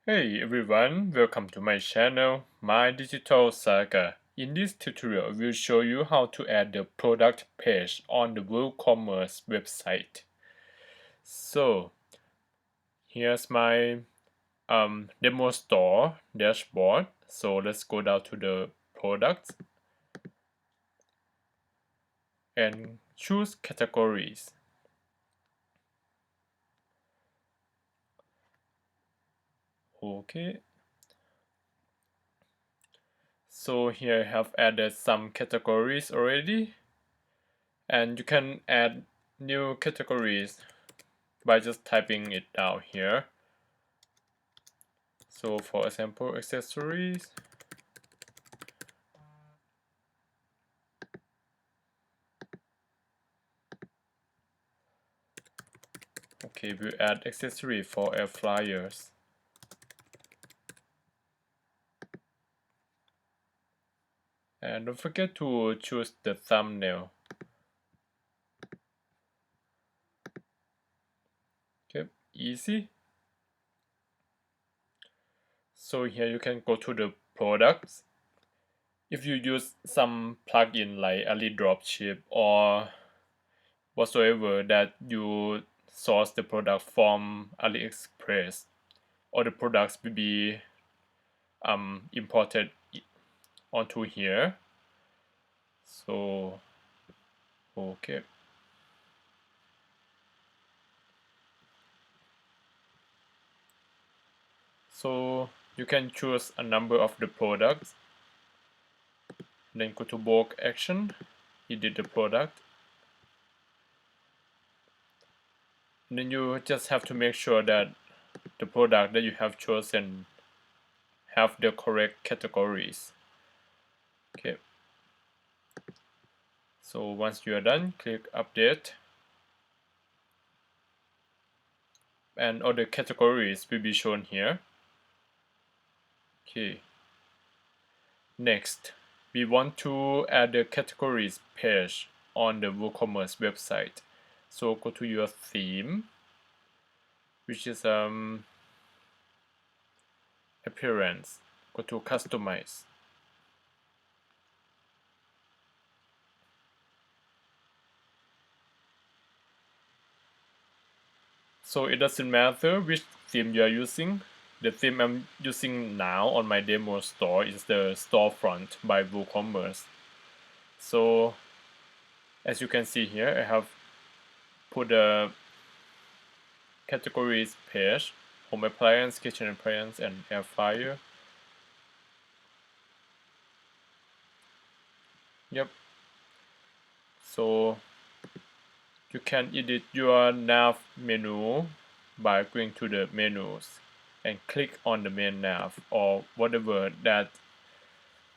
Hey everyone, welcome to my channel, My Digital Saga. In this tutorial, we'll show you how to add the product page on the WooCommerce website. So, here's my demo store dashboard. So let's go down to the products and choose categories. Okay. So here I have added some categories already, and you can add new categories by just typing it down here. So for example, accessories. Okay, we'll add accessory for air fryers. And don't forget to choose the thumbnail. Okay, easy. So here you can go to the products. If you use some plugin like Ali Dropship or whatsoever that you source the product from AliExpress, or the products will be imported onto here. So okay. So you can choose a number of the products, then go to bulk action, edit the product, and then you just have to make sure that the product that you have chosen have the correct categories. Okay. So once you are done, click update, and all the categories will be shown here. Okay. Next, we want to add the categories page on the WooCommerce website. So go to your theme, which is appearance. Go to customize. So it doesn't matter which theme you are using. The theme I'm using now on my demo store is the storefront by WooCommerce. So as you can see here, I have put a categories page: home appliance, kitchen appliance, and air fryer. Yep. So you can edit your nav menu by going to the menus and click on the main nav or whatever that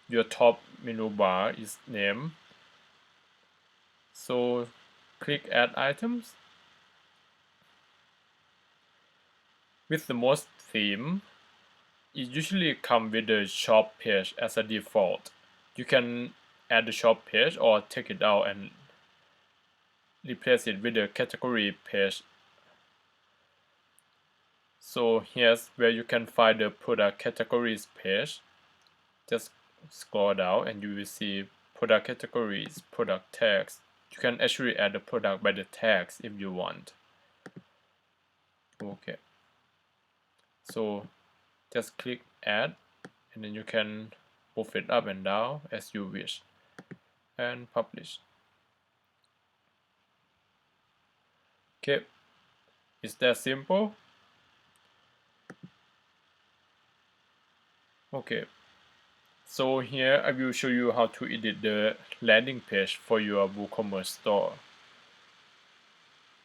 your top menu bar is named. So click add items. With the most theme, it usually comes with the shop page as a default. You can add the shop page or take it out and replace it with the category page. So here's where you can find the product categories page. Just scroll down and you will see product categories, product tags. You can actually add the product by the tags if you want. Okay. So just click add, and then you can move it up and down as you wish, and publish. Okay, it's that simple. Okay, so here I will show you how to edit the landing page for your WooCommerce store.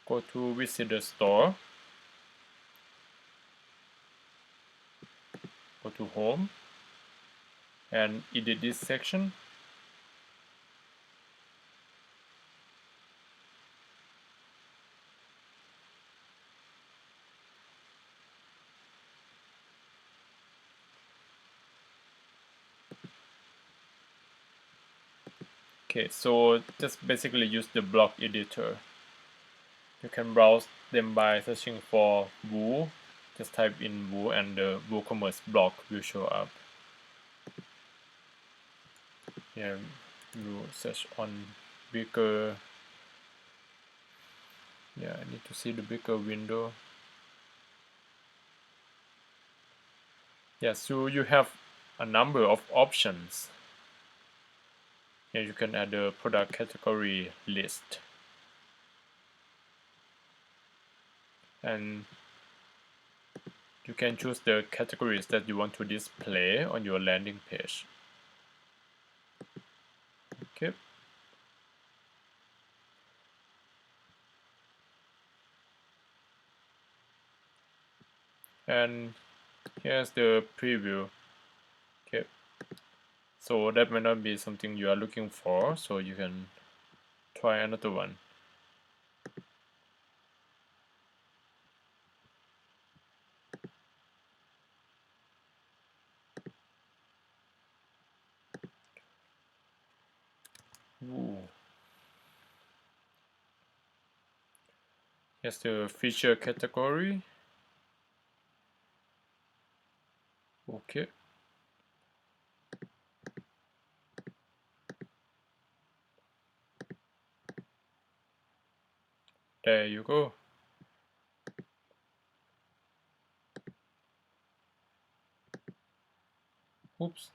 Go to visit the store, go to home, and edit this section. Okay, so just basically use the block editor. You can browse them by searching for Woo. Just type in Woo and the WooCommerce block will show up. Here you search on bigger. Yeah, I need to see the bigger window. Yeah, so you have a number of options. Here you can add a product category list. And you can choose the categories that you want to display on your landing page. Okay. And here's the preview. Okay. So that may not be something you are looking for, so you can try another one. Ooh. Here's the feature category. Okay. There you go. Oops.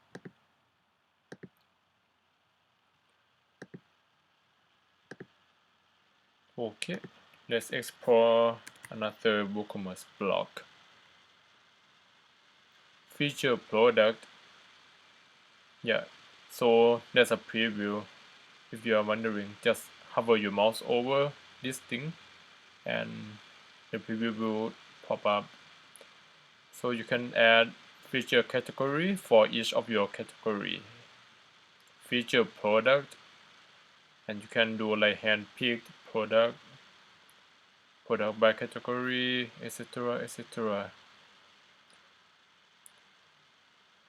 Okay. Let's explore another WooCommerce block. Feature product. Yeah. So that's a preview. If you are wondering, just hover your mouse over this thing and the preview will pop up. So you can add feature category for each of your category. Feature product, and you can do like hand-picked product, product by category, etc., etc.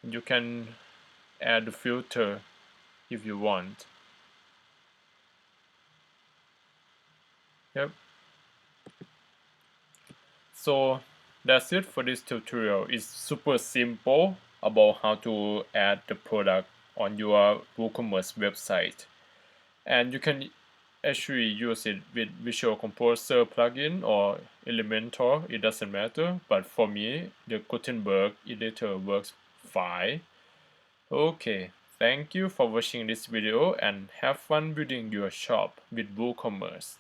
You can add a filter if you want. Yep. So that's it for this tutorial. It's super simple about how to add the product on your WooCommerce website. And you can actually use it with Visual Composer plugin or Elementor, it doesn't matter. But for me, the Gutenberg editor works fine. Okay, thank you for watching this video and have fun building your shop with WooCommerce.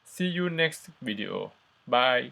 See you next video. Bye.